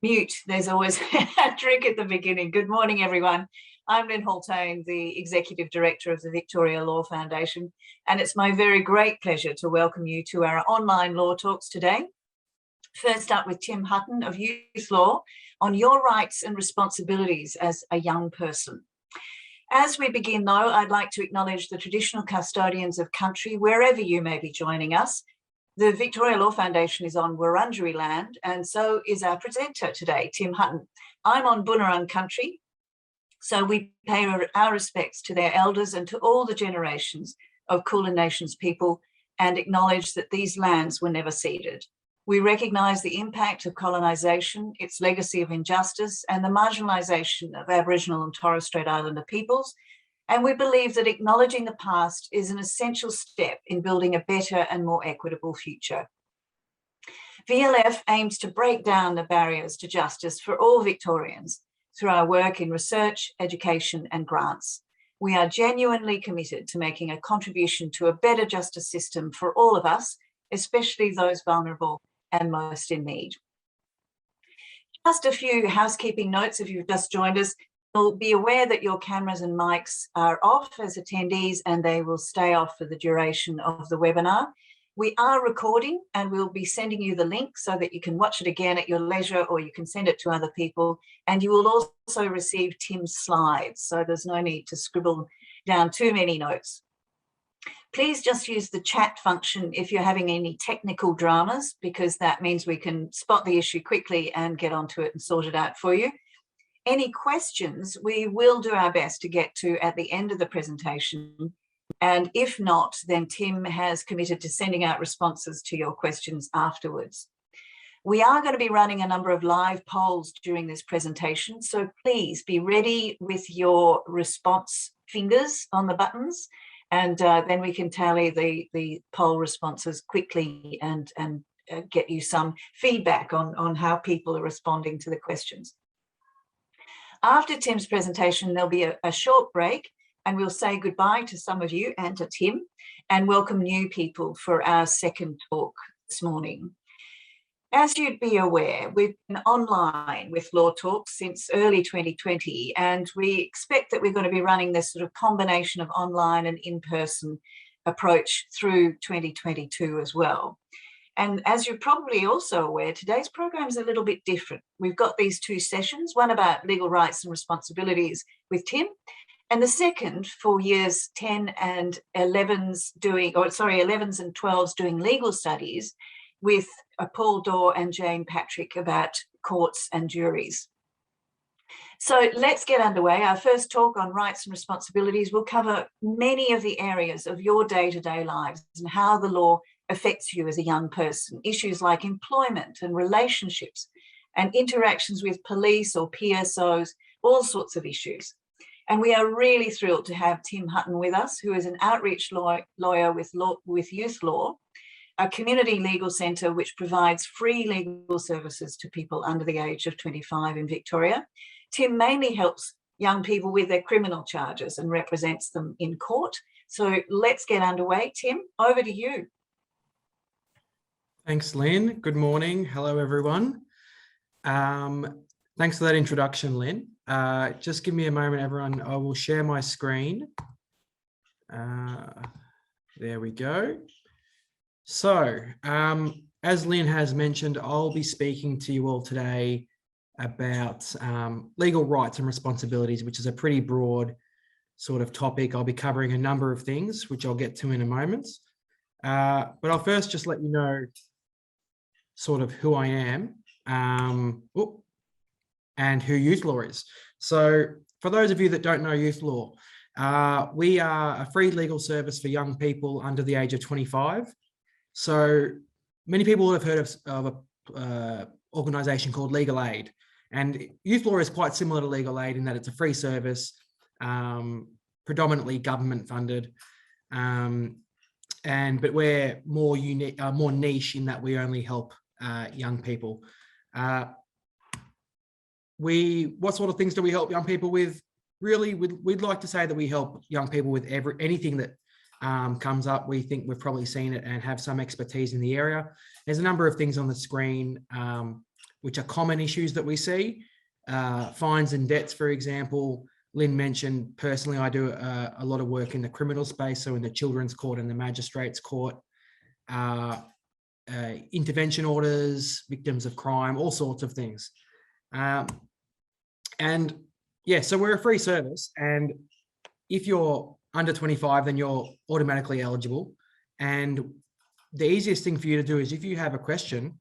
Mute. There's always a trick at the beginning. Good morning, everyone. I'm Lynn Hutton, the Executive Director of the Victoria Law Foundation, and it's my very great pleasure to welcome you to our online law talks today. First up with Tim Hutton of Youthlaw on your rights and responsibilities as a young person. As we begin, though, I'd like to acknowledge the traditional custodians of country, wherever you may be joining us. The Victoria Law Foundation is on Wurundjeri land, and so is our presenter today, Tim Hutton. I'm on Bunurong country, so we pay our respects to their elders and to all the generations of Kulin Nations people and acknowledge that these lands were never ceded. We recognise the impact of colonisation, its legacy of injustice, and the marginalisation of Aboriginal and Torres Strait Islander peoples, and we believe that acknowledging the past is an essential step in building a better and more equitable future. VLF aims to break down the barriers to justice for all Victorians through our work in research, education, and grants. We are genuinely committed to making a contribution to a better justice system for all of us, especially those vulnerable and most in need. Just a few housekeeping notes if you've just joined us. You'll be aware that your cameras and mics are off as attendees and they will stay off for the duration of the webinar. We are recording and we'll be sending you the link so that you can watch it again at your leisure or you can send it to other people. And you will also receive Tim's slides, so there's no need to scribble down too many notes. Please just use the chat function if you're having any technical dramas, because that means we can spot the issue quickly and get onto it and sort it out for you. Any questions we will do our best to get to at the end of the presentation. And if not, then Tim has committed to sending out responses to your questions afterwards. We are going to be running a number of live polls during this presentation, so please be ready with your response fingers on the buttons, and then we can tally the poll responses quickly and get you some feedback on how people are responding to the questions. After Tim's presentation, there'll be a short break and we'll say goodbye to some of you and to Tim and welcome new people for our second talk this morning. As you'd be aware, we've been online with Law Talks since early 2020, and we expect that we're going to be running this sort of combination of online and in-person approach through 2022 as well. And as you're probably also aware, today's program is a little bit different. We've got these two sessions, one about legal rights and responsibilities with Tim, and the second for years 10 and 11s doing, 11s and 12s doing legal studies with Paul Dorr and Jane Patrick about courts and juries. So let's get underway. Our first talk on rights and responsibilities will cover many of the areas of your day-to-day lives and how the law affects you as a young person. Issues like employment and relationships and interactions with police or PSOs, all sorts of issues. And we are really thrilled to have Tim Hutton with us, who is an outreach lawyer with Youthlaw, a community legal centre which provides free legal services to people under the age of 25 in Victoria. Tim mainly helps young people with their criminal charges and represents them in court. So let's get underway. Tim, over to you. Thanks, Lynn. Good morning. Hello, everyone. Thanks for that introduction, Lynn. Just give me a moment, everyone. I will share my screen. There we go. So, as Lynn has mentioned, I'll be speaking to you all today about legal rights and responsibilities, which is a pretty broad sort of topic. I'll be covering a number of things, which I'll get to in a moment. But I'll first just let you know sort of who I am and who Youthlaw is. So for those of you that don't know Youthlaw, we are a free legal service for young people under the age of 25. So many people have heard of an organisation called Legal Aid, and Youthlaw is quite similar to Legal Aid in that it's a free service, predominantly government funded, but we're more unique, more niche in that we only help young people. What sort of things do we help young people with? Really, we'd like to say that we help young people with anything that comes up. We think we've probably seen it and have some expertise in the area. There's a number of things on the screen which are common issues that we see. Fines and debts, for example. Lynn mentioned, personally, I do a lot of work in the criminal space, so in the children's court and the magistrate's court. Intervention orders, victims of crime, all sorts of things. And yeah, so we're a free service, and if you're under 25, then you're automatically eligible. And the easiest thing for you to do is, if you have a question,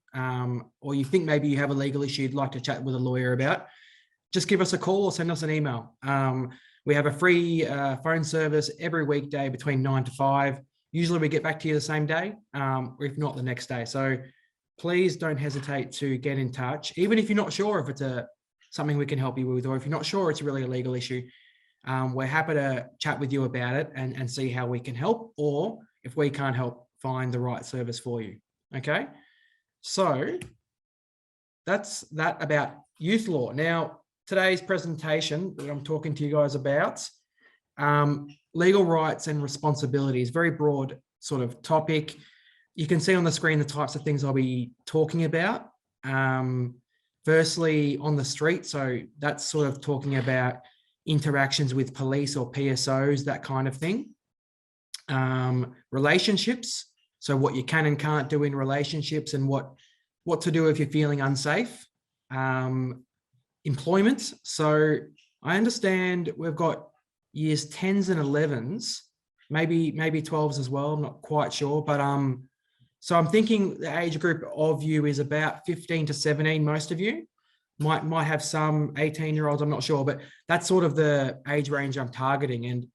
or you think maybe you have a legal issue you'd like to chat with a lawyer about, just give us a call or send us an email. We have a free phone service every weekday between 9 to 5. Usually we get back to you the same day, or if not the next day. So please don't hesitate to get in touch, even if you're not sure if it's something we can help you with, or if you're not sure it's really a legal issue. We're happy to chat with you about it and see how we can help, or if we can't help, find the right service for you. Okay, so that's that about Youthlaw. Now, today's presentation that I'm talking to you guys about, legal rights and responsibilities, very broad sort of topic. You can see on the screen the types of things I'll be talking about. Firstly, on the street, so that's sort of talking about interactions with police or PSOs, that kind of thing. Relationships, so what you can and can't do in relationships, and what to do if you're feeling unsafe. Employment, so I understand we've got years 10s and 11s, maybe 12s as well, I'm not quite sure, but so I'm thinking the age group of you is about 15 to 17. Most of you might have some 18-year-olds, I'm not sure, but that's sort of the age range I'm targeting. And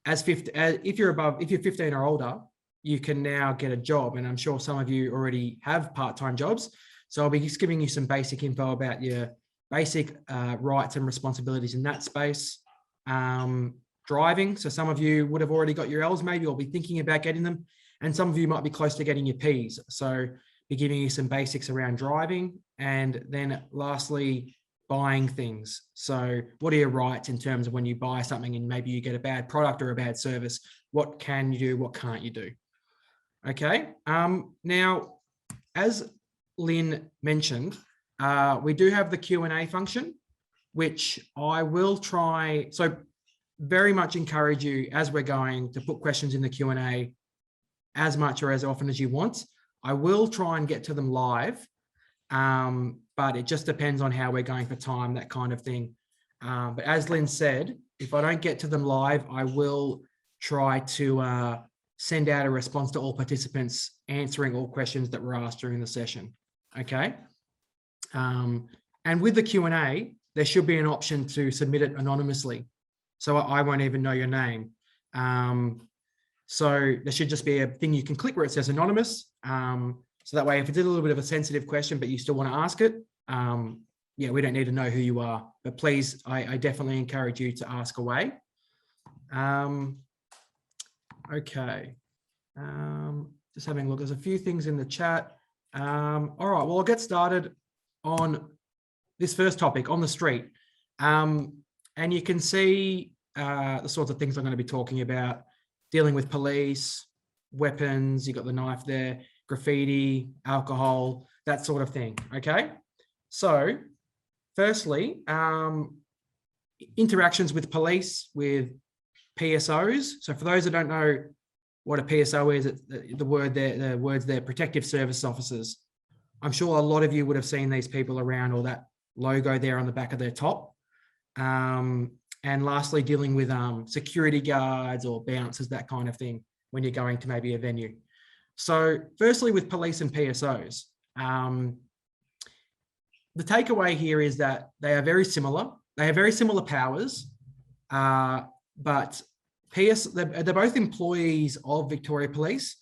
if you're 15 or older, you can now get a job, and I'm sure some of you already have part-time jobs. So I'll be just giving you some basic info about your basic rights and responsibilities in that space. Driving, so some of you would have already got your Ls maybe, or be thinking about getting them, and some of you might be close to getting your Ps. So be giving you some basics around driving. And then lastly, buying things. So what are your rights in terms of when you buy something and maybe you get a bad product or a bad service? What can you do? What can't you do? Okay. Now, as Lynn mentioned, we do have the Q&A function, which I will try. So very much encourage you, as we're going, to put questions in the Q&A as much or as often as you want. I will try and get to them live, but it just depends on how we're going for time, that kind of thing. But as Lynn said, if I don't get to them live, I will try to send out a response to all participants, answering all questions that were asked during the session. Okay. And with the Q&A, there should be an option to submit it anonymously, so I won't even know your name. So there should just be a thing you can click where it says anonymous. So that way, if it's a little bit of a sensitive question, but you still want to ask it, yeah, we don't need to know who you are. But please, I definitely encourage you to ask away. Okay. Just having a look. There's a few things in the chat. All right, well, I'll get started on this first topic, on the street. And you can see the sorts of things I'm going to be talking about: dealing with police, weapons, you've got the knife there, graffiti, alcohol, that sort of thing. Okay. So firstly, interactions with police, with PSOs. So for those that don't know what a PSO is, the words there, protective service officers. I'm sure a lot of you would have seen these people around, or that logo there on the back of their top. And lastly, dealing with security guards or bouncers, that kind of thing, when you're going to maybe a venue. So firstly, with police and PSOs, the takeaway here is that they are very similar. They have very similar powers, but they're both employees of Victoria Police.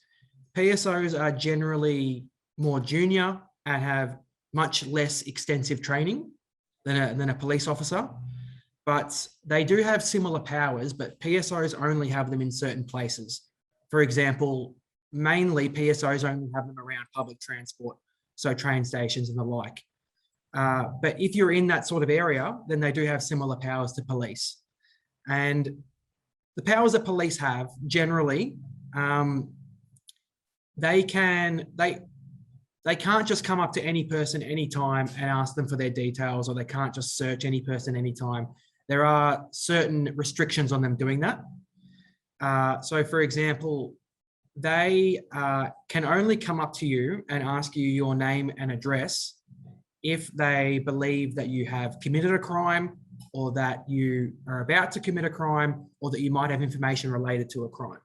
PSOs are generally more junior and have much less extensive training than a police officer. But they do have similar powers, but PSOs only have them in certain places. For example, mainly PSOs only have them around public transport, so train stations and the like. But if you're in that sort of area, then they do have similar powers to police. And the powers that police have generally, they can't just come up to any person anytime and ask them for their details, or they can't just search any person anytime. There are certain restrictions on them doing that. So for example, they can only come up to you and ask you your name and address if they believe that you have committed a crime, or that you are about to commit a crime, or that you might have information related to a crime.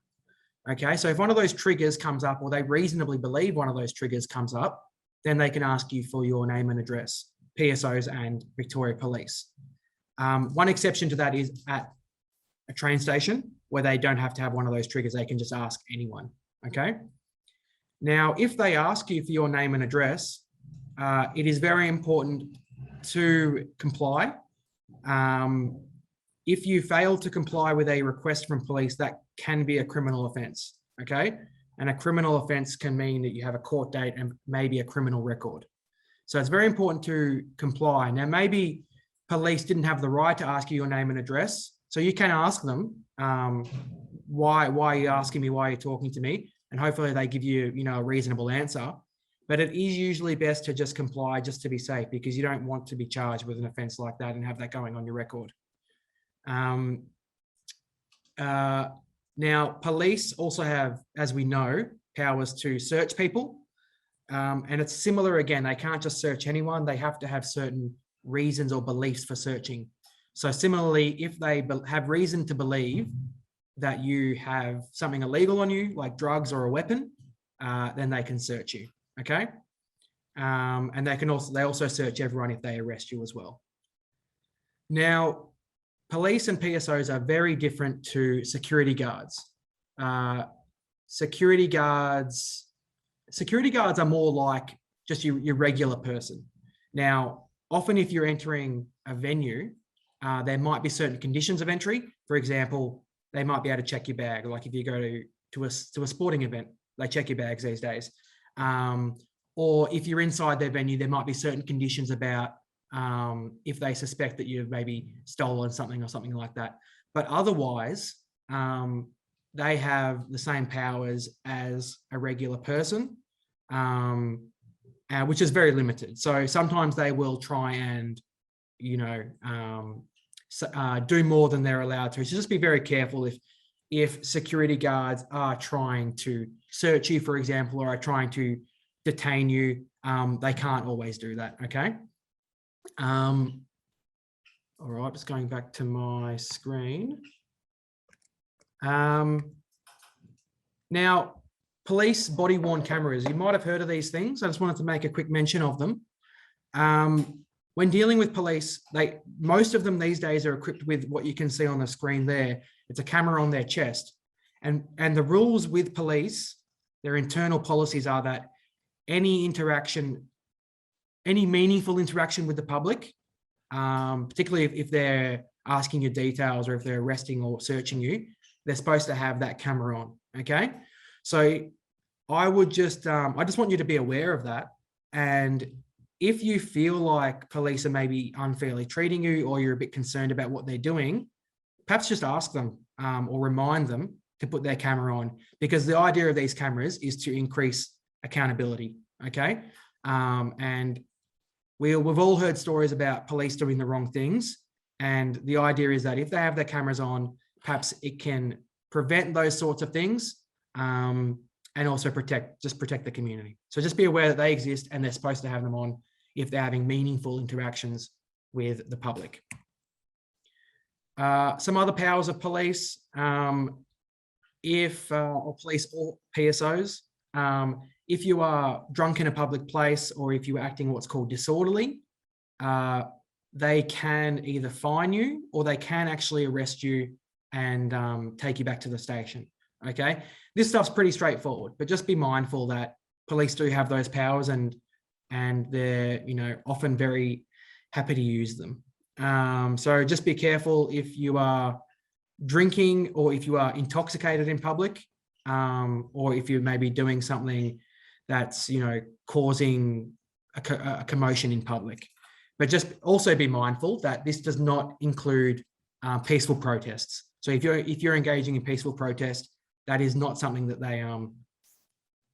Okay, so if one of those triggers comes up, or they reasonably believe one of those triggers comes up, then they can ask you for your name and address, PSOs and Victoria Police. One exception to that is at a train station, where they don't have to have one of those triggers. They can just ask anyone, okay? Now, if they ask you for your name and address, it is very important to comply. If you fail to comply with a request from police, that can be a criminal offence, okay? And a criminal offence can mean that you have a court date and maybe a criminal record. So it's very important to comply. Now, maybe police didn't have the right to ask you your name and address, so you can ask them, why are you asking me, why are you talking to me? And hopefully they give you, a reasonable answer. But it is usually best to just comply, just to be safe, because you don't want to be charged with an offence like that and have that going on your record. Now, police also have, as we know, powers to search people. And it's similar again, they can't just search anyone. They have to have certain reasons or beliefs for searching. So similarly, if they have reason to believe that you have something illegal on you, like drugs or a weapon, then they can search you, okay? And they also search everyone if they arrest you as well. Now, police and PSOs are very different to security guards. Security guards are more like just your regular person. Now, often if you're entering a venue, there might be certain conditions of entry. For example, they might be able to check your bag. Like if you go to a sporting event, they check your bags these days. Or if you're inside their venue, there might be certain conditions about if they suspect that you've maybe stolen something or something like that. But otherwise, they have the same powers as a regular person, which is very limited. So sometimes they will try and, do more than they're allowed to. So just be very careful if security guards are trying to search you, for example, or are trying to detain you. They can't always do that, okay? All right, just going back to my screen. Now, police body-worn cameras, you might have heard of these things. I just wanted to make a quick mention of them. When dealing with police, most of them these days are equipped with what you can see on the screen there. It's a camera on their chest. And the rules with police, their internal policies are that any meaningful interaction with the public, particularly if they're asking you details or if they're arresting or searching you, they're supposed to have that camera on, okay? So I just want you to be aware of that. And if you feel like police are maybe unfairly treating you, or you're a bit concerned about what they're doing, perhaps just ask them or remind them to put their camera on, because the idea of these cameras is to increase accountability, okay? And we've all heard stories about police doing the wrong things. And the idea is that if they have their cameras on, perhaps it can prevent those sorts of things, and also protect the community. So just be aware that they exist and they're supposed to have them on if they're having meaningful interactions with the public. Some other powers of police, or police or PSOs, if you are drunk in a public place, or if you are acting what's called disorderly, they can either fine you, or they can actually arrest you and take you back to the station, okay? This stuff's pretty straightforward, but just be mindful that police do have those powers, and they're, often very happy to use them. So just be careful if you are drinking, or if you are intoxicated in public, or if you're maybe doing something that's, causing a commotion in public. But just also be mindful that this does not include peaceful protests. So if you're engaging in peaceful protest, that is not something that they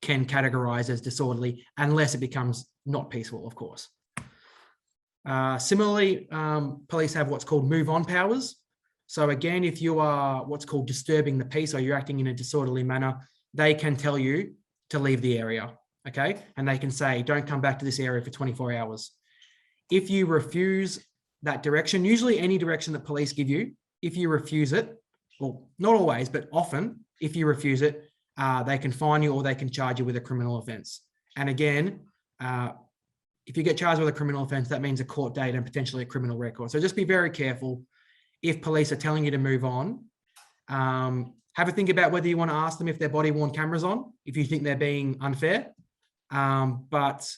can categorize as disorderly unless it becomes not peaceful, of course. Similarly, police have what's called move on powers. So again, if you are what's called disturbing the peace or you're acting in a disorderly manner, they can tell you to leave the area, okay? And they can say, don't come back to this area for 24 hours. If you refuse that direction, usually any direction that police give you, if you refuse it, well, not always, but often, if you refuse it, they can fine you or they can charge you with a criminal offence. And again, if you get charged with a criminal offence, that means a court date and potentially a criminal record. So just be very careful if police are telling you to move on. Have a think about whether you want to ask them if their body-worn camera's on, if you think they're being unfair. But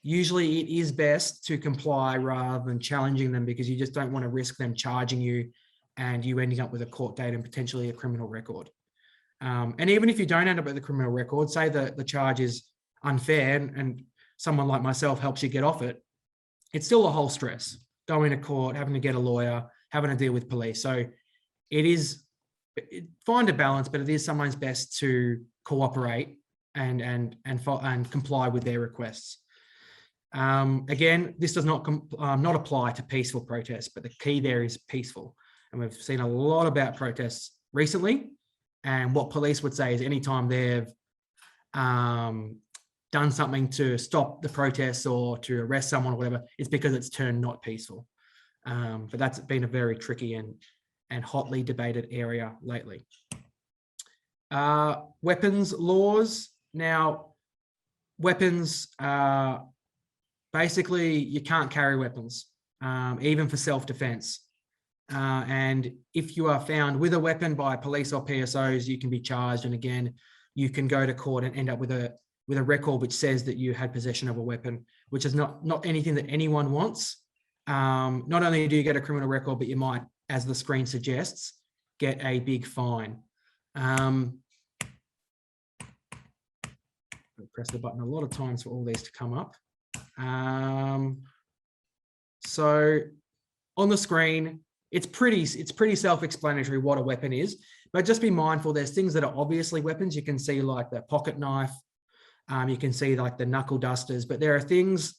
usually it is best to comply rather than challenging them, because you just don't want to risk them charging you and you ending up with a court date and potentially a criminal record. And even if you don't end up with a criminal record, say the charge is unfair and someone like myself helps you get off it, it's still a whole stress. Going to court, having to get a lawyer, having to deal with police. So find a balance, but it is someone's best to cooperate and comply with their requests. Again, this does not apply to peaceful protests, but the key there is peaceful. And we've seen a lot about protests recently. And what police would say is anytime they've done something to stop the protests or to arrest someone or whatever, it's because it's turned not peaceful. But that's been a very tricky and hotly debated area lately. Weapons laws. Now, weapons, basically you can't carry weapons, even for self-defense. And if you are found with a weapon by police or PSOs, you can be charged. And again, you can go to court and end up with a record which says that you had possession of a weapon, which is not anything that anyone wants. Not only do you get a criminal record, but you might, as the screen suggests, get a big fine. Press the button a lot of times for all these to come up. So on the screen, it's pretty self-explanatory what a weapon is, but just be mindful. There's things that are obviously weapons. You can see like the pocket knife. You can see like the knuckle dusters, but there are things,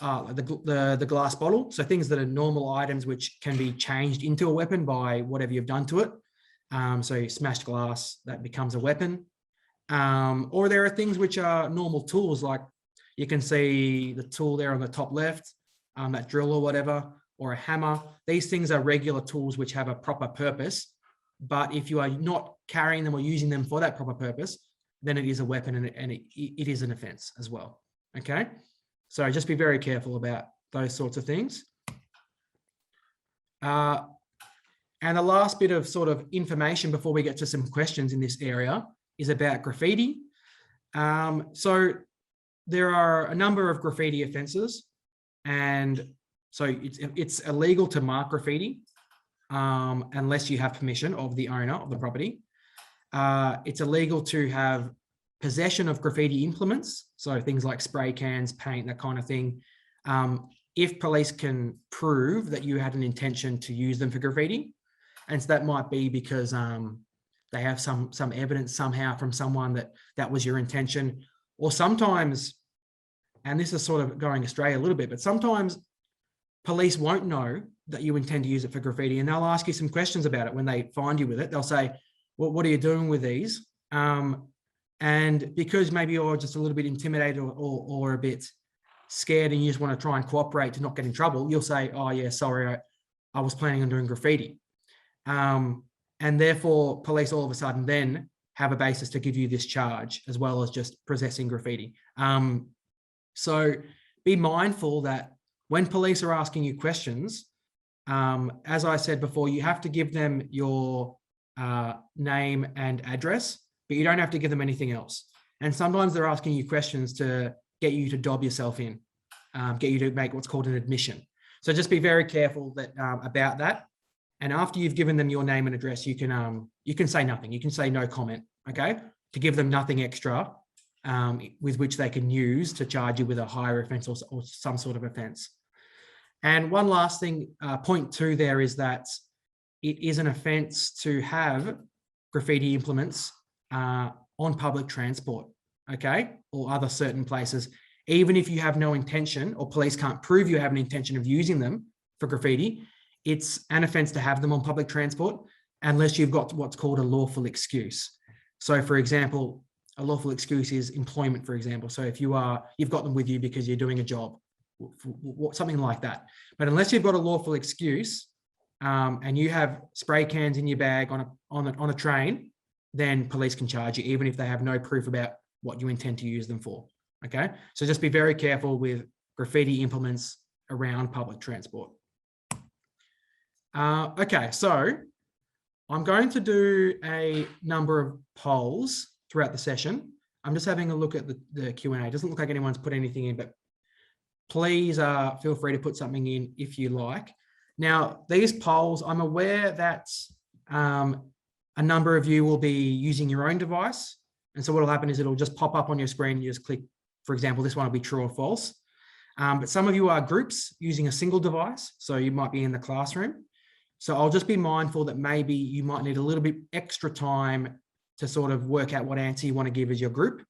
the glass bottle. So things that are normal items which can be changed into a weapon by whatever you've done to it. So smashed glass, that becomes a weapon. Or there are things which are normal tools, like you can see the tool there on the top left, that drill or whatever, or a hammer. These things are regular tools which have a proper purpose. But if you are not carrying them or using them for that proper purpose, then it is a weapon and it is an offence as well. Okay, so just be very careful about those sorts of things. And the last bit of sort of information before we get to some questions in this area is about graffiti. So there are a number of graffiti offences, and so it's illegal to mark graffiti unless you have permission of the owner of the property. It's illegal to have possession of graffiti implements, so things like spray cans, paint, that kind of thing, if police can prove that you had an intention to use them for graffiti. And so that might be because they have some evidence somehow from someone that was your intention. Or sometimes, and this is sort of going astray a little bit, but sometimes police won't know that you intend to use it for graffiti, and they'll ask you some questions about it when they find you with it. They'll say, well, what are you doing with these? And because maybe you're just a little bit intimidated or a bit scared and you just want to try and cooperate to not get in trouble, you'll say, oh yeah, sorry, I was planning on doing graffiti. And therefore police all of a sudden then have a basis to give you this charge as well as just possessing graffiti. So be mindful that when police are asking you questions, as I said before, you have to give them your name and address, but you don't have to give them anything else. And sometimes they're asking you questions to get you to dob yourself in, get you to make what's called an admission. So just be very careful about that. And after you've given them your name and address, you can say nothing. You can say no comment, okay? To give them nothing extra with which they can use to charge you with a higher offence or some sort of offence. And one last thing, point 2 there is that it is an offence to have graffiti implements on public transport, okay, or other certain places, even if you have no intention or police can't prove you have an intention of using them for graffiti, it's an offence to have them on public transport unless you've got what's called a lawful excuse. So, for example, a lawful excuse is employment, for example. So if you've got them with you because you're doing a job, something like that. But unless you've got a lawful excuse and you have spray cans in your bag on a train, then police can charge you, even if they have no proof about what you intend to use them for. Okay, so just be very careful with graffiti implements around public transport. Okay, so I'm going to do a number of polls throughout the session. I'm just having a look at the Q&A. It doesn't look like anyone's put anything in, but please feel free to put something in if you like. Now, these polls, I'm aware that a number of you will be using your own device. And so what will happen is it'll just pop up on your screen. You just click, for example, this one will be true or false. But some of you are groups using a single device. So you might be in the classroom. So I'll just be mindful that maybe you might need a little bit extra time to sort of work out what answer you want to give as your group.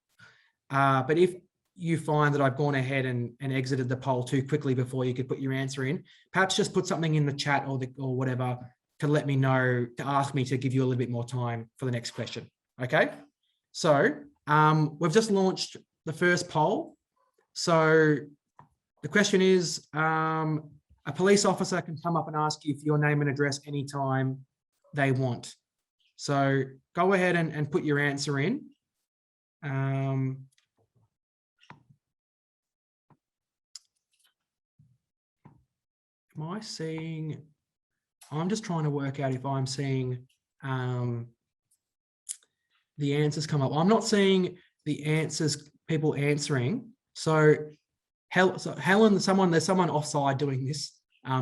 But if you find that I've gone ahead and exited the poll too quickly before you could put your answer in, perhaps just put something in the chat or whatever to let me know, to ask me to give you a little bit more time for the next question. Okay. So we've just launched the first poll. So the question is, a police officer can come up and ask you for your name and address anytime they want. So go ahead and put your answer in. Am I seeing, I'm just trying to work out if I'm seeing the answers come up. I'm not seeing the answers, people answering. So Helen, there's someone offside doing this.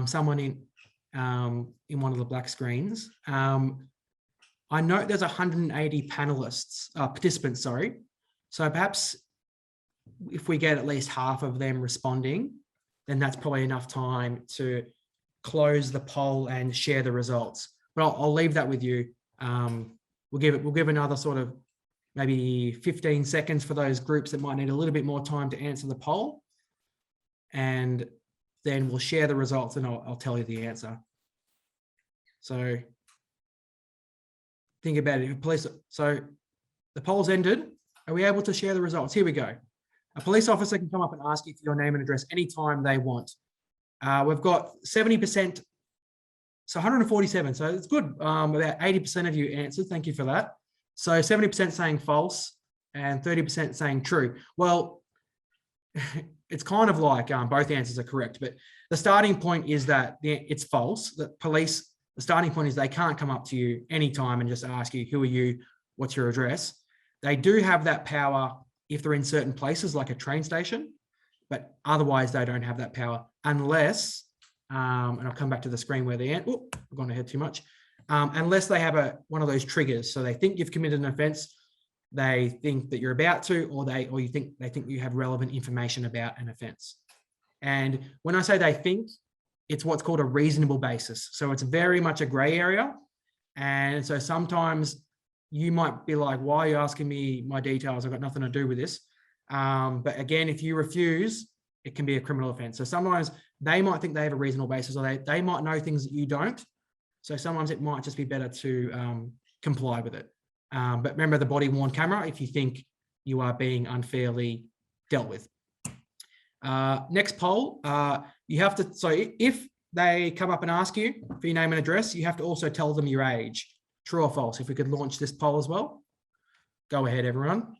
Someone in one of the black screens. I note there's 180 participants, sorry. So perhaps if we get at least half of them responding, then that's probably enough time to close the poll and share the results. But I'll leave that with you. We'll give another sort of maybe 15 seconds for those groups that might need a little bit more time to answer the poll. And then we'll share the results and I'll tell you the answer. So think about it. So the poll's ended. Are we able to share the results? Here we go. A police officer can come up and ask you for your name and address anytime they want. We've got 70%, so 147. So it's good. About 80% of you answered. Thank you for that. So 70% saying false and 30% saying true. Well, it's kind of like both answers are correct, but the starting point is that it's false. The starting point is they can't come up to you anytime and just ask you, who are you? What's your address? They do have that power if they're in certain places like a train station, but otherwise they don't have that power unless, and I'll come back to the screen where I've gone ahead too much, unless they have one of those triggers. So they think you've committed an offence, they think that you're about to, or they think you have relevant information about an offence. And when I say they think, it's what's called a reasonable basis. So it's very much a grey area. And so sometimes you might be like, why are you asking me my details? I've got nothing to do with this. But again, if you refuse, it can be a criminal offence. So sometimes they might think they have a reasonable basis, or they might know things that you don't. So sometimes it might just be better to comply with it. But remember the body worn camera if you think you are being unfairly dealt with. Next poll, you have to, so if they come up and ask you for your name and address, you have to also tell them your age. True or false? If we could launch this poll as well. Go ahead, everyone.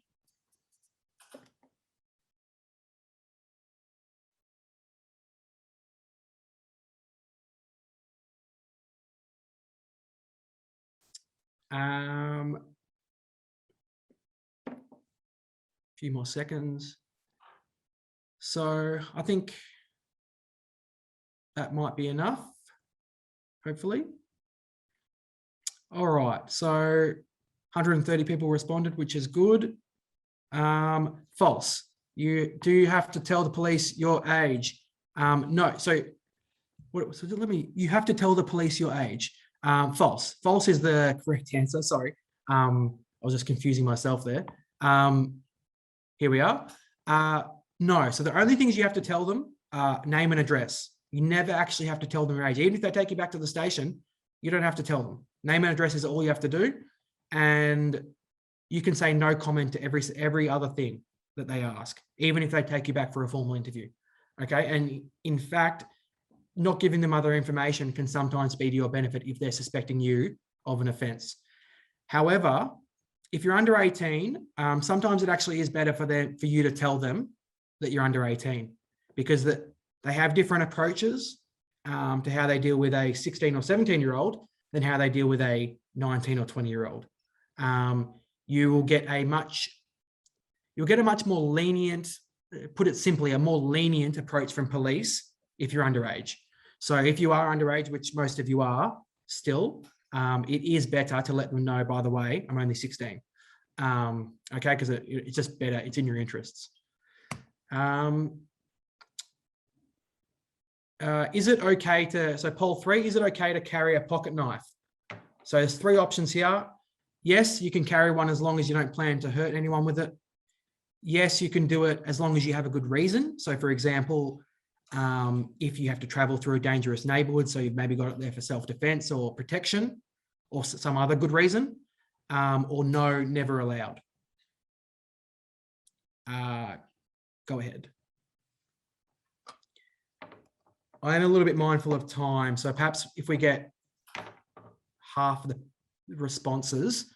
A few more seconds. So I think that might be enough, hopefully. All right, so 130 people responded, which is good. False. You have to tell the police your age. No, you have to tell the police your age. False. False is the correct answer. Sorry. I was just confusing myself there. Here we are. No. So the only things you have to tell them are name and address. You never actually have to tell them your age. Even if they take you back to the station, you don't have to tell them. Name and address is all you have to do. And you can say no comment to every other thing that they ask, even if they take you back for a formal interview. Okay. And in fact, not giving them other information can sometimes be to your benefit if they're suspecting you of an offence. However, if you're under 18, sometimes it actually is better for you to tell them that you're under 18, because they have different approaches to how they deal with a 16 or 17-year-old than how they deal with a 19 or 20-year-old. You'll get a much more lenient, put it simply, a more lenient approach from police if you're underage. So if you are underage, which most of you are still, it is better to let them know, by the way, I'm only 16. Okay, because it's just better. It's in your interests. Is it okay to, so poll 3, is it okay to carry a pocket knife? So there's 3 options here. Yes, you can carry one as long as you don't plan to hurt anyone with it. Yes, you can do it as long as you have a good reason. So for example, if you have to travel through a dangerous neighborhood, so you've maybe got it there for self-defense or protection or some other good reason, or no, never allowed. Go ahead. I am a little bit mindful of time, so perhaps if we get half of the responses,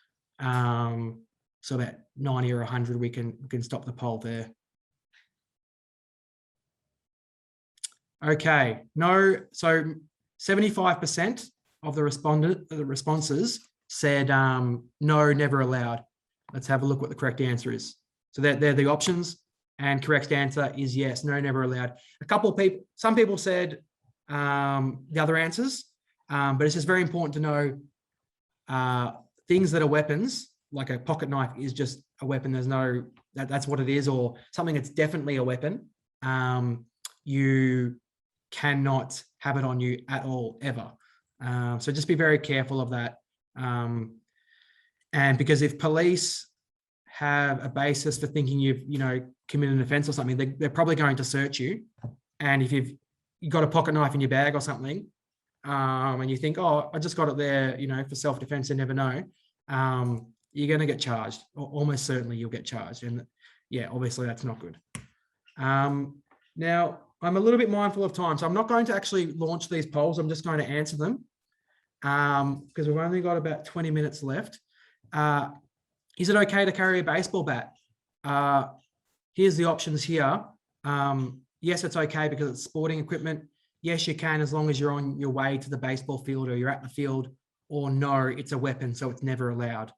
so about 90 or 100, we can stop the poll there. Okay, no, so 75% of the responses said no, never allowed. Let's have a look what the correct answer is. So they're the options, and correct answer is yes, no, never allowed. Some people said the other answers, but it's just very important to know things that are weapons, like a pocket knife is just a weapon. There's no, that's what it is, or something that's definitely a weapon. You cannot have it on you at all, ever. So just be very careful of that. And because if police have a basis for thinking you've, committed an offence or something, they're probably going to search you. And if you've got a pocket knife in your bag or something, and you think, oh, I just got it there, for self-defense, you never know, you're going to get charged, or almost certainly you'll get charged. And yeah, obviously that's not good. Now, I'm a little bit mindful of time, so I'm not going to actually launch these polls. I'm just going to answer them because we've only got about 20 minutes left. Is it okay to carry a baseball bat? Here's the options here. Yes, it's okay because it's sporting equipment. Yes, you can, as long as you're on your way to the baseball field or you're at the field, or no, it's a weapon, so it's never allowed.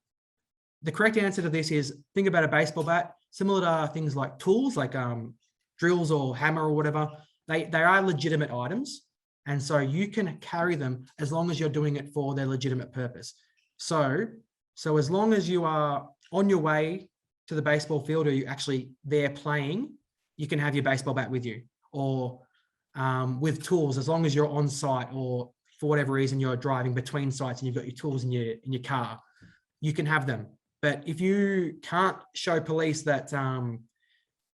The correct answer to this is, think about a baseball bat, similar to things like tools, like drills or hammer or whatever. They are legitimate items. And so you can carry them as long as you're doing it for their legitimate purpose. So as long as you are on your way to the baseball field, or you're actually there playing, you can have your baseball bat with you. Or with tools, as long as you're on site, or for whatever reason you're driving between sites and you've got your tools in your car, you can have them. But if you can't show police that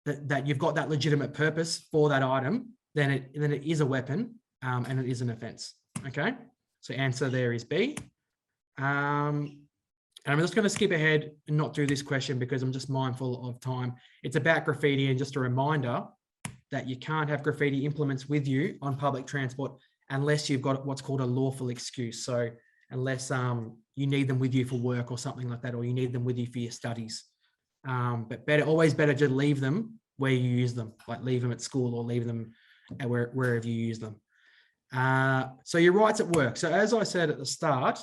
that you've got that legitimate purpose for that item, then it is a weapon, and it is an offence. Okay, so answer there is B. And I'm just going to skip ahead and not do this question because I'm just mindful of time. It's about graffiti, and just a reminder that you can't have graffiti implements with you on public transport unless you've got what's called a lawful excuse. So unless you need them with you for work or something like that, or you need them with you for your studies. But always better to leave them where you use them, like leave them at school or leave them at wherever you use them. So your rights at work. So as I said at the start,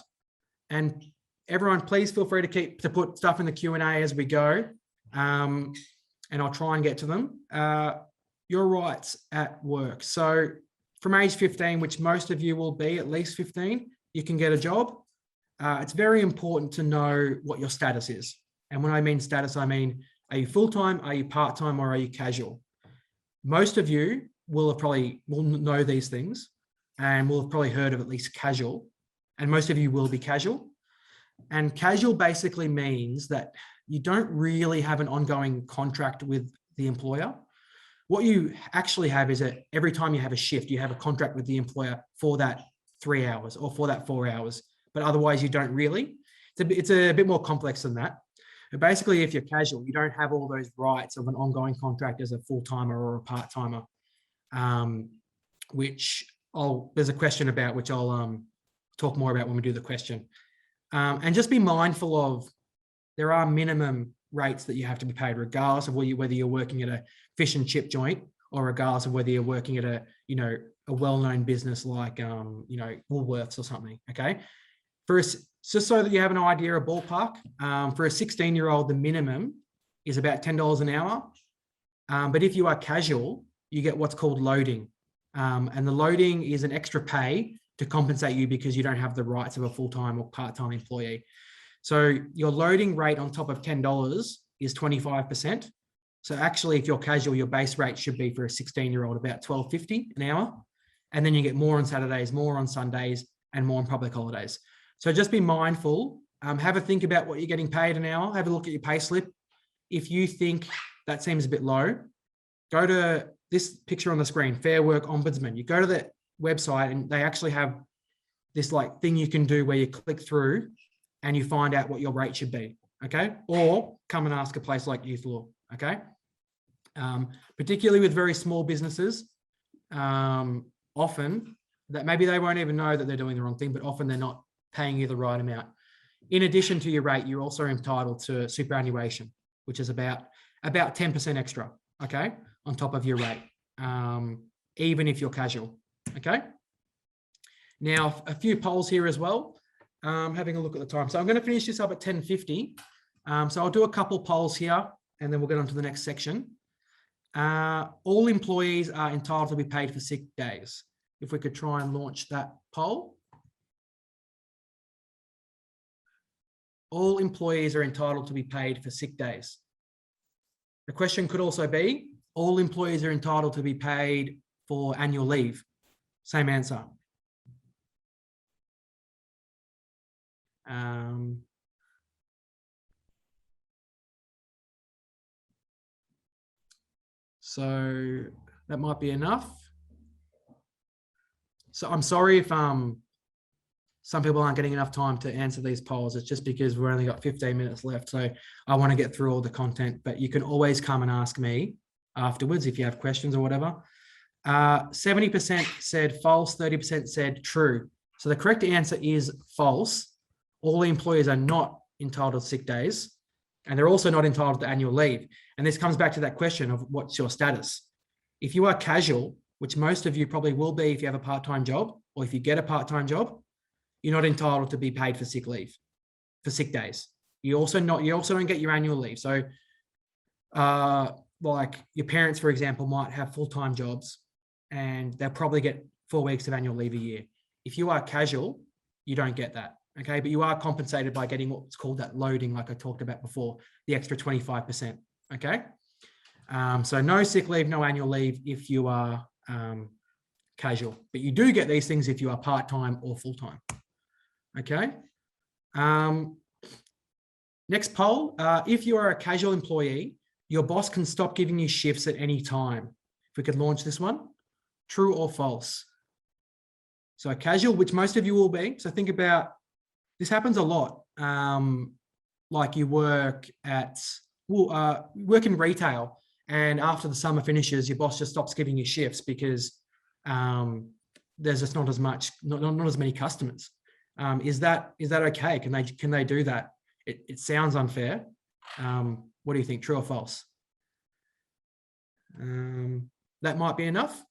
and everyone, please feel free to put stuff in the Q&A as we go, and I'll try and get to them. Your rights at work. So from age 15, which most of you will be at least 15, you can get a job. It's very important to know what your status is. And when I mean status, I mean, are you full-time, are you part-time, or are you casual? Most of you will know these things, and will have probably heard of at least casual. And most of you will be casual. And casual basically means that you don't really have an ongoing contract with the employer. What you actually have is that every time you have a shift, you have a contract with the employer for that 3 hours or for that 4 hours, but otherwise you don't really. It's a bit more complex than that. But basically, if you're casual, you don't have all those rights of an ongoing contract as a full-timer or a part-timer, which there's a question about, which I'll talk more about when we do the question. And just be mindful of, there are minimum rates that you have to be paid, regardless of whether you're working at a fish and chip joint or regardless of whether you're working at a well-known business like, Woolworths or something. Okay. Just so that you have an idea, a ballpark, for a 16-year-old, the minimum is about $10 an hour. But if you are casual, you get what's called loading. And the loading is an extra pay to compensate you because you don't have the rights of a full-time or part-time employee. So your loading rate on top of $10 is 25%. So actually, if you're casual, your base rate should be for a 16-year-old about $12.50 an hour. And then you get more on Saturdays, more on Sundays, and more on public holidays. So just be mindful, have a think about what you're getting paid an hour, have a look at your pay slip. If you think that seems a bit low, go to this picture on the screen, Fair Work Ombudsman. You go to the website and they actually have this thing you can do where you click through and you find out what your rate should be, okay? Or come and ask a place like Youthlaw, okay? Particularly with very small businesses, often that maybe they won't even know that they're doing the wrong thing, but often they're not paying you the right amount. In addition to your rate, you're also entitled to superannuation, which is about 10% extra, okay, on top of your rate, even if you're casual, okay? Now, a few polls here as well, having a look at the time. So I'm going to finish this up at 10:50. So I'll do a couple polls here, and then we'll get on to the next section. All employees are entitled to be paid for sick days. If we could try and launch that poll. All employees are entitled to be paid for sick days. The question could also be, all employees are entitled to be paid for annual leave. Same answer. So that might be enough. So I'm sorry if some people aren't getting enough time to answer these polls. It's just because we've only got 15 minutes left. So I want to get through all the content, but you can always come and ask me afterwards if you have questions or whatever. 70% said false, 30% said true. So the correct answer is false. All the employees are not entitled to sick days, and they're also not entitled to annual leave. And this comes back to that question of what's your status. If you are casual, which most of you probably will be if you have a part-time job, or if you get a part-time job, you're not entitled to be paid for sick leave, for sick days. You also don't get your annual leave. So like your parents, for example, might have full-time jobs and they'll probably get 4 weeks of annual leave a year. If you are casual, you don't get that. Okay, but you are compensated by getting what's called that loading, like I talked about before, the extra 25%. Okay, so no sick leave, no annual leave if you are casual, but you do get these things if you are part-time or full-time. Okay. Next poll. If you are a casual employee, your boss can stop giving you shifts at any time. If we could launch this one, true or false? So casual, which most of you will be. So think about, this happens a lot. Like you work in retail, and after the summer finishes, your boss just stops giving you shifts because there's just not as many customers. Is that okay? Can they do that? It sounds unfair. What do you think? True or false? That might be enough.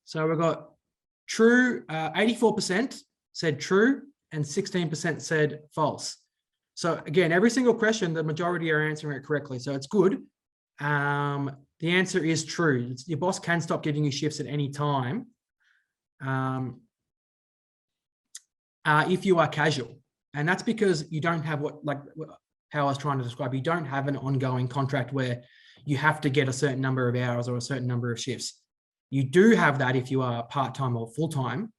So we've got true. 84% said true, and 16% said false. So again, every single question, the majority are answering it correctly. So it's good. The answer is true. Your boss can stop giving you shifts at any time. If you are casual, and that's because you don't have how I was trying to describe, you don't have an ongoing contract where you have to get a certain number of hours or a certain number of shifts. You do have that if you are part-time or full-time,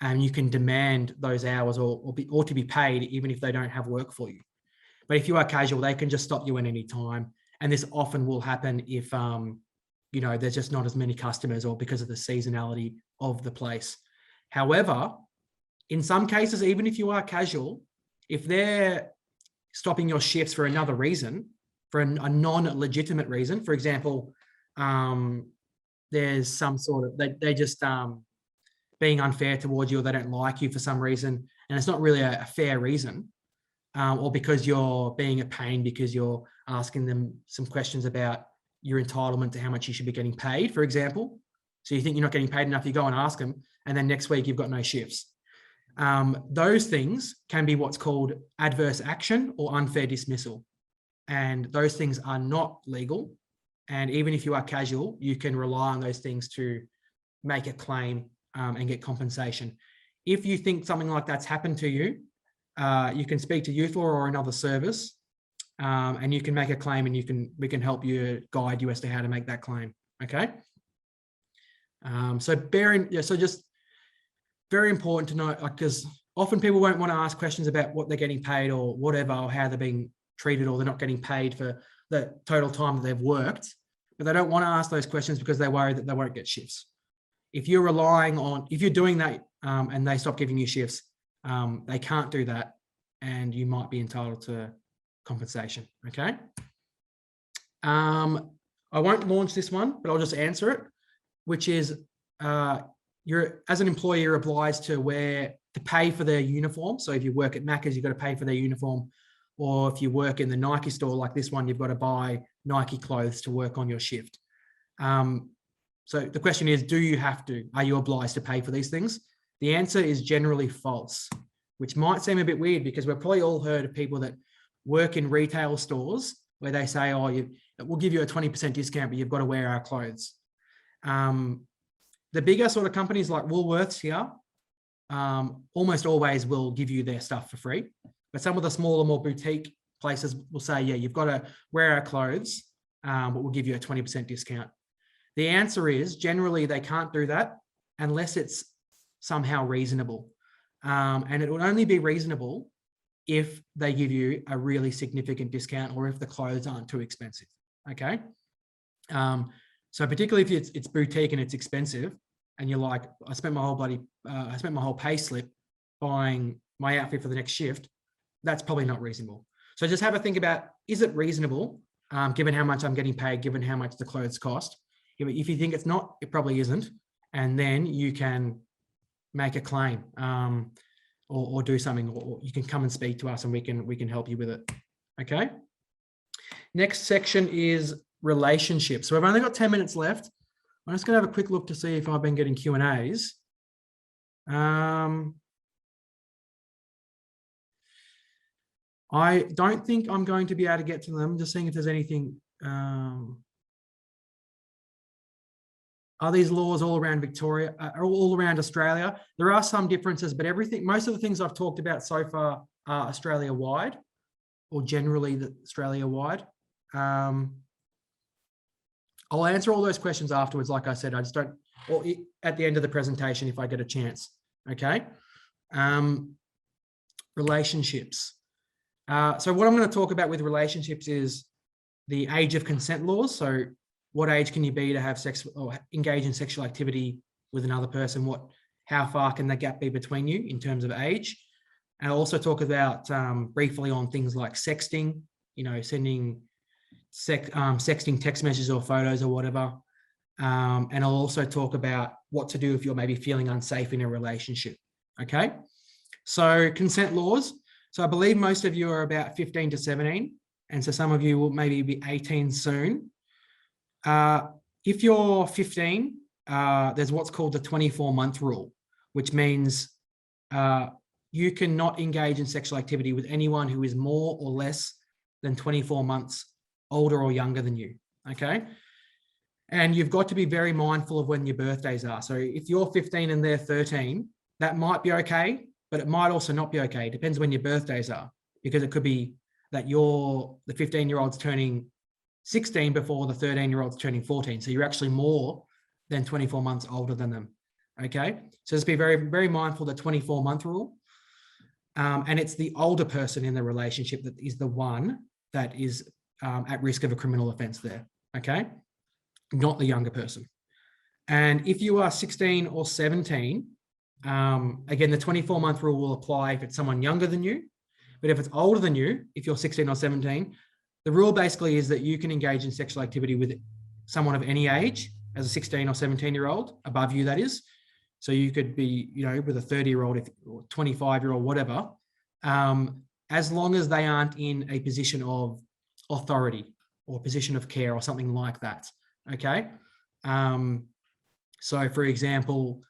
and you can demand those hours or to be paid even if they don't have work for you. But if you are casual, they can just stop you at any time. And this often will happen if, there's just not as many customers or because of the seasonality of the place. However, in some cases, even if you are casual, if they're stopping your shifts for another reason, for a non-legitimate reason, for example, there's some sort of, they just being unfair towards you, or they don't like you for some reason, and it's not really a fair reason, or because you're being a pain because you're asking them some questions about your entitlement to how much you should be getting paid, for example. So you think you're not getting paid enough, you go and ask them, and then next week you've got no shifts. Those things can be what's called adverse action or unfair dismissal. And those things are not legal. And even if you are casual, you can rely on those things to make a claim and get compensation. If you think something like that's happened to you, you can speak to Youthlaw or another service, and you can make a claim, and we can help you, guide you as to how to make that claim. Okay. So just very important to know, because often people won't want to ask questions about what they're getting paid or whatever, or how they're being treated, or they're not getting paid for the total time that they've worked, but they don't want to ask those questions because they're worried that they won't get shifts. If you're doing that and they stop giving you shifts, they can't do that, and you might be entitled to compensation. Okay. I won't launch this one, but I'll just answer it, which is you're, as an employer, you're obliged to pay for their uniform. So if you work at Macca's, you've got to pay for their uniform. Or if you work in the Nike store like this one, you've got to buy Nike clothes to work on your shift. So the question is, are you obliged to pay for these things? The answer is generally false, which might seem a bit weird because we've probably all heard of people that work in retail stores where they say, we'll give you a 20% discount, but you've got to wear our clothes. The bigger sort of companies like Woolworths here almost always will give you their stuff for free. But some of the smaller, more boutique places will say, yeah, you've got to wear our clothes, but we'll give you a 20% discount. The answer is generally they can't do that unless it's somehow reasonable. And it will only be reasonable if they give you a really significant discount or if the clothes aren't too expensive. Okay. So particularly if it's boutique and it's expensive, and you're like, I spent my whole pay slip buying my outfit for the next shift, that's probably not reasonable. So just have a think about, is it reasonable, given how much I'm getting paid, given how much the clothes cost? If you think it's not, it probably isn't. And then you can make a claim or do something, or you can come and speak to us and we can help you with it. Okay. Next section is relationships. So we've only got 10 minutes left. I'm just going to have a quick look to see if I've been getting Q&As. I don't think I'm going to be able to get to them. Just seeing if there's anything. Are these laws all around Victoria, all around Australia? There are some differences, but most of the things I've talked about so far are Australia-wide, or generally Australia-wide. I'll answer all those questions afterwards. Like I said, I just don't, or at the end of the presentation, if I get a chance. Okay. Relationships. So what I'm going to talk about with relationships is the age of consent laws. So what age can you be to have sex or engage in sexual activity with another person? How far can the gap be between you in terms of age? And I'll also talk about briefly on things like sexting, sending sexting text messages or photos or whatever. And I'll also talk about what to do if you're maybe feeling unsafe in a relationship. Okay. So consent laws. So I believe most of you are about 15 to 17. And so some of you will maybe be 18 soon. If you're 15, there's what's called the 24-month rule, which means you cannot engage in sexual activity with anyone who is more or less than 24 months older or younger than you. Okay. And you've got to be very mindful of when your birthdays are. So if you're 15 and they're 13, that might be okay, but it might also not be okay. It depends when your birthdays are, because it could be that the 15-year-old's turning 16 before the 13-year-old's turning 14. So you're actually more than 24 months older than them. Okay, so just be very, very mindful of the 24-month rule. And it's the older person in the relationship that is the one that is at risk of a criminal offence there, okay? Not the younger person. And if you are 16 or 17, again, the 24-month rule will apply if it's someone younger than you. But if it's older than you, if you're 16 or 17, the rule basically is that you can engage in sexual activity with someone of any age, as a 16 or 17-year-old, above you, that is. So you could be, with a 30-year-old or 25-year-old, whatever, as long as they aren't in a position of authority or position of care or something like that, okay? So for example,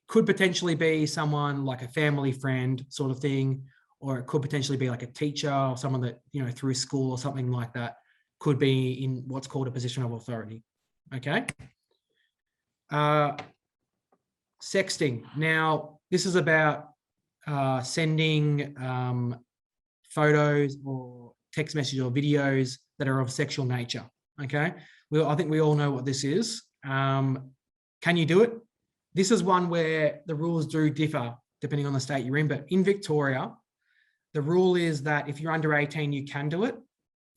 could potentially be someone like a family friend sort of thing, or it could potentially be like a teacher or someone that, through school or something like that, could be in what's called a position of authority, okay? Sexting. Now, this is about sending photos or text messages or videos that are of sexual nature, okay? I think we all know what this is. Can you do it? This is one where the rules do differ depending on the state you're in, but in Victoria, the rule is that if you're under 18, you can do it.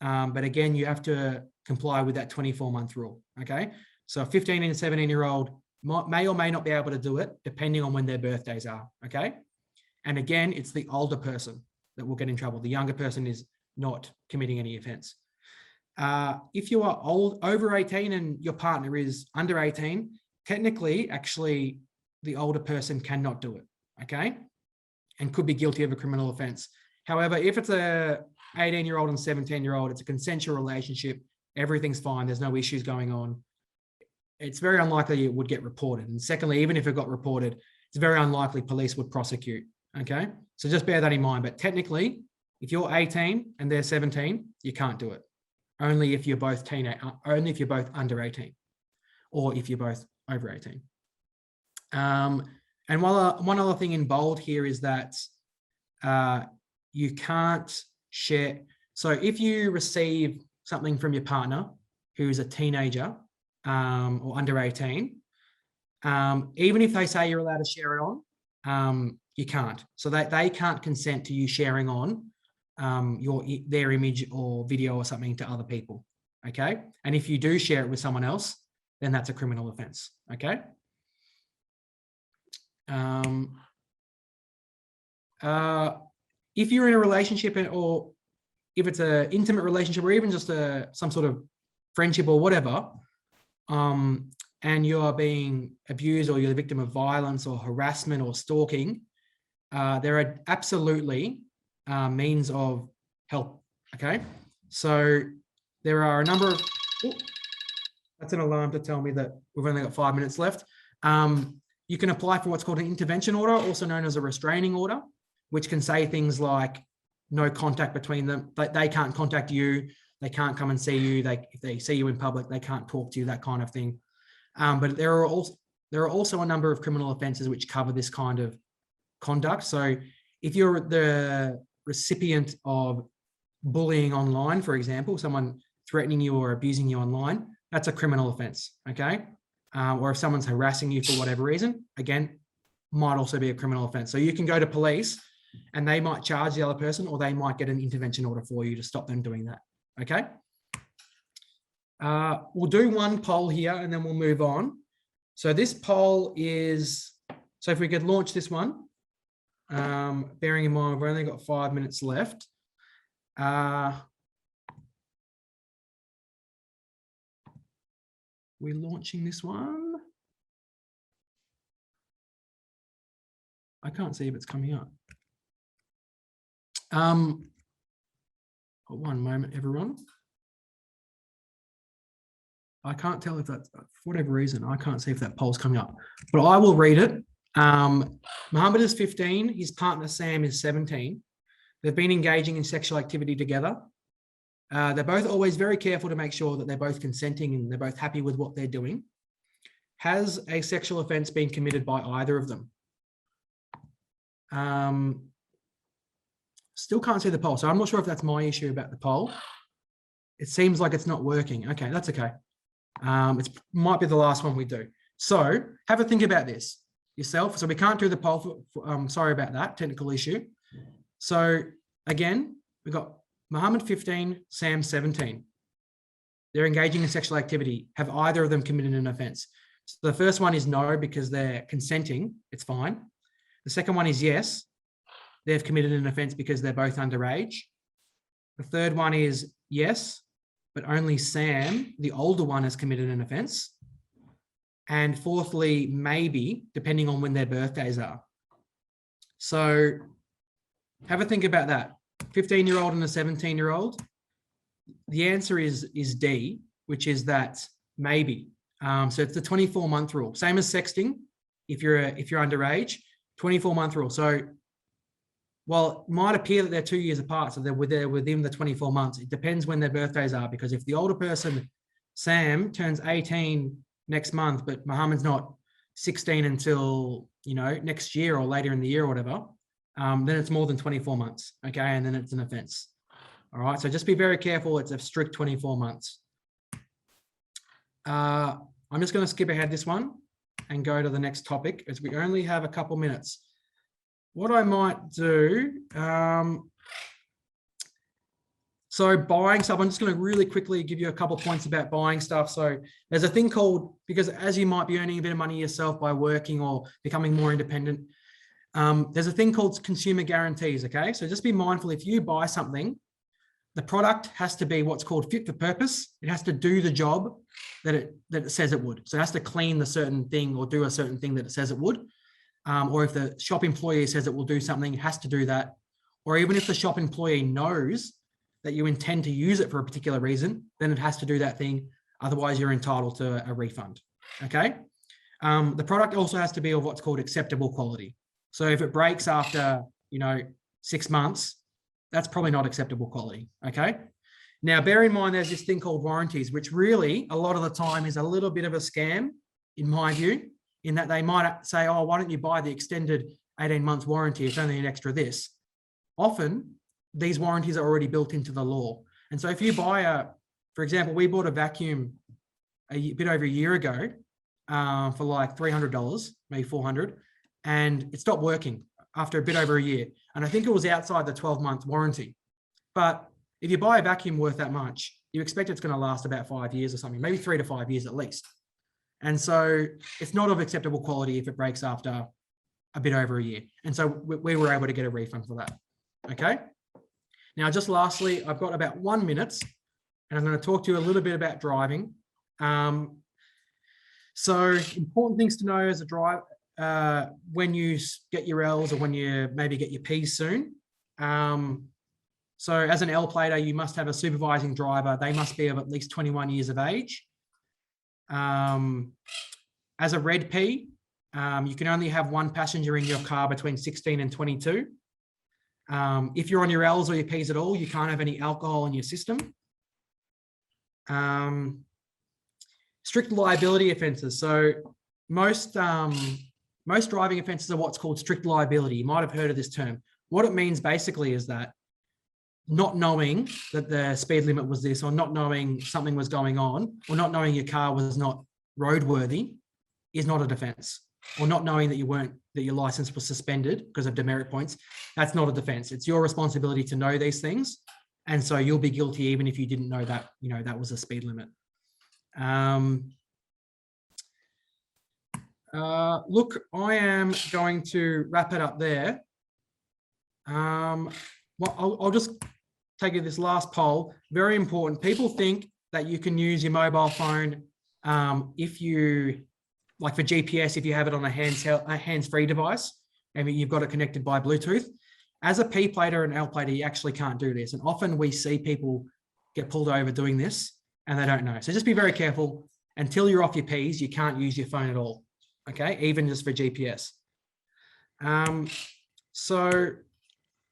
But again, you have to comply with that 24-month rule, okay? So a 15 and 17-year-old may or may not be able to do it depending on when their birthdays are, okay? And again, it's the older person that will get in trouble. The younger person is not committing any offence. If you are over 18 and your partner is under 18, technically, actually, the older person cannot do it, okay? And could be guilty of a criminal offence. However, if it's a 18-year-old and 17-year-old, it's a consensual relationship, everything's fine, there's no issues going on, it's very unlikely it would get reported. And secondly, even if it got reported, it's very unlikely police would prosecute, okay? So just bear that in mind. But technically, if you're 18 and they're 17, you can't do it. Only if you're both under 18, or if you're both over 18. And one other thing in bold here is that you can't share. So if you receive something from your partner who's a teenager or under 18, even if they say you're allowed to share it on, you can't. So they can't consent to you sharing on their image or video or something to other people, okay? And if you do share it with someone else, then that's a criminal offence, okay? If you're in a relationship, or if it's an intimate relationship, or even just some sort of friendship or whatever, and you are being abused or you're the victim of violence or harassment or stalking, there are absolutely means of help, okay? So there are a number of... Oh, that's an alarm to tell me that we've only got 5 minutes left. You can apply for what's called an intervention order, also known as a restraining order, which can say things like no contact between them, but they can't contact you, they can't come and see you, if they see you in public, they can't talk to you, that kind of thing. But there are also a number of criminal offences which cover this kind of conduct. So if you're the recipient of bullying online, for example, someone threatening you or abusing you online, that's a criminal offence, okay? Or if someone's harassing you for whatever reason, again, might also be a criminal offence. So you can go to police and they might charge the other person, or they might get an intervention order for you to stop them doing that, okay? We'll do one poll here and then we'll move on. So this poll is, so if we could launch this one, bearing in mind we've only got 5 minutes left. We're launching this one. I can't see if it's coming up. One moment, everyone. I can't tell if that's, for whatever reason, I can't see if that poll's coming up, but I will read it. Mohammed is 15, his partner Sam is 17. They've been engaging in sexual activity together. They're both always very careful to make sure that they're both consenting and they're both happy with what they're doing. Has a sexual offence been committed by either of them? Still can't see the poll, so I'm not sure if that's my issue about the poll. It seems like it's not working. Okay, that's okay. It might be the last one we do. So have a think about this yourself. So we can't do the poll. Sorry about that technical issue. So again, we've got Mohammed 15, Sam 17. They're engaging in sexual activity. Have either of them committed an offence? So the first one is no, because they're consenting. It's fine. The second one is yes. They've committed an offence because they're both underage. The third one is yes, but only Sam, the older one, has committed an offence. And fourthly, maybe, depending on when their birthdays are. So have a think about that. 15-year-old and a 17-year-old. The answer is D, which is that maybe. So it's the 24-month rule. Same as sexting. If you're underage, 24-month rule. So while it might appear that they're 2 years apart, so they're within the 24 months, it depends when their birthdays are, because if the older person, Sam, turns 18 next month, but Mohammed's not 16 until, next year or later in the year or whatever, then it's more than 24 months, okay? And then it's an offence. All right, so just be very careful. It's a strict 24 months. I'm just going to skip ahead this one and go to the next topic, as we only have a couple minutes. What I might do, so buying stuff, I'm just going to really quickly give you a couple of points about buying stuff. So there's a thing called, because as you might be earning a bit of money yourself by working or becoming more independent, there's a thing called consumer guarantees, okay? So just be mindful, if you buy something, the product has to be what's called fit for purpose. It has to do the job that it says it would. So it has to clean the certain thing or do a certain thing that it says it would. Or if the shop employee says it will do something, it has to do that. Or even if the shop employee knows that you intend to use it for a particular reason, then it has to do that thing. Otherwise, you're entitled to a refund, okay? The product also has to be of what's called acceptable quality. So if it breaks after, 6 months, that's probably not acceptable quality, okay? Now, bear in mind, there's this thing called warranties, which really, a lot of the time, is a little bit of a scam, in my view, in that they might say, oh, why don't you buy the extended 18 months warranty? It's only an extra this. Often, these warranties are already built into the law. And so if you buy for example, we bought a vacuum a bit over a year ago for like $300, maybe $400, and it stopped working after a bit over a year. And I think it was outside the 12-month warranty. But if you buy a vacuum worth that much, you expect it's going to last about 5 years or something, maybe 3 to 5 years at least. And so it's not of acceptable quality if it breaks after a bit over a year. And so we were able to get a refund for that. Okay. Now, just lastly, I've got about 1 minute and I'm going to talk to you a little bit about driving. So important things to know as a driver, when you get your L's or when you maybe get your P's soon. So as an L plater, you must have a supervising driver. They must be of at least 21 years of age. As a red P, you can only have one passenger in your car between 16 and 22. If you're on your L's or your P's at all, you can't have any alcohol in your system. Strict liability offences. So most driving offences are what's called strict liability. You might have heard of this term. What it means basically is that not knowing that the speed limit was this, or not knowing something was going on, or not knowing your car was not roadworthy is not a defence. Or not knowing that your license was suspended because of demerit points, that's not a defence. It's your responsibility to know these things. And so you'll be guilty even if you didn't know that, that was a speed limit. Look, I am going to wrap it up there. Well, I'll just take you this last poll. Very important. People think that you can use your mobile phone if you, like for GPS, if you have it on a hands-free device and you've got it connected by Bluetooth. As a P plater and L plater, you actually can't do this. And often we see people get pulled over doing this and they don't know. So just be very careful. Until you're off your Ps, you can't use your phone at all. Okay, even just for GPS. So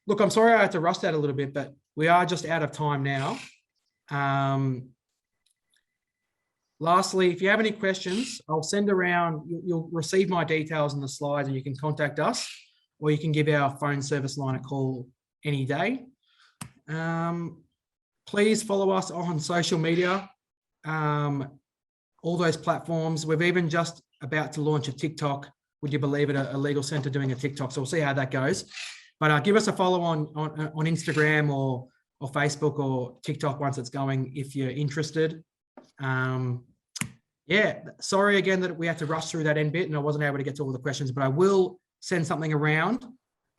look, I'm sorry I had to rush that a little bit, but we are just out of time now. Lastly, if you have any questions, I'll send around, you'll receive my details in the slides and you can contact us, or you can give our phone service line a call any day. Please follow us on social media, all those platforms. We've even just about to launch a TikTok. Would you believe it? A legal centre doing a TikTok. So we'll see how that goes. But give us a follow on Instagram or Facebook or TikTok once it's going if you're interested. Yeah, sorry again that we had to rush through that end bit and I wasn't able to get to all the questions, but I will send something around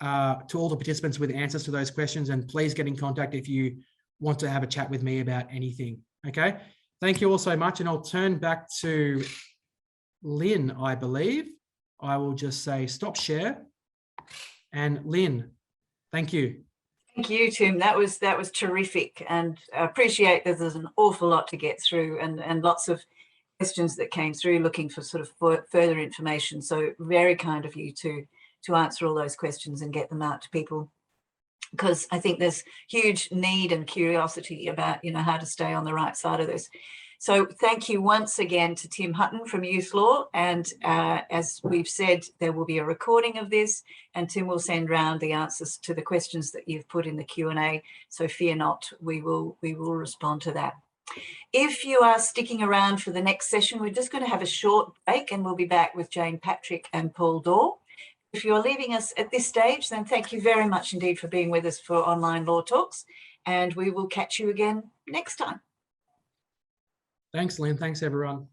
to all the participants with answers to those questions, and please get in contact if you want to have a chat with me about anything. Okay, thank you all so much, and I'll turn back to Lynn, I believe. I will just say stop share, and Lynn, thank you. Thank you, Tim. That was terrific, and I appreciate that there's an awful lot to get through, and lots of questions that came through looking for sort of further information. So very kind of you to answer all those questions and get them out to people, because I think there's huge need and curiosity about, you know, how to stay on the right side of this. So thank you once again to Tim Hutton from Youthlaw. And as we've said, there will be a recording of this, and Tim will send round the answers to the questions that you've put in the Q&A. So fear not, we will respond to that. If you are sticking around for the next session, we're just going to have a short break and we'll be back with Jane Patrick and Paul Dorr. If you're leaving us at this stage, then thank you very much indeed for being with us for Online Law Talks, and we will catch you again next time. Thanks, Lynn. Thanks, everyone.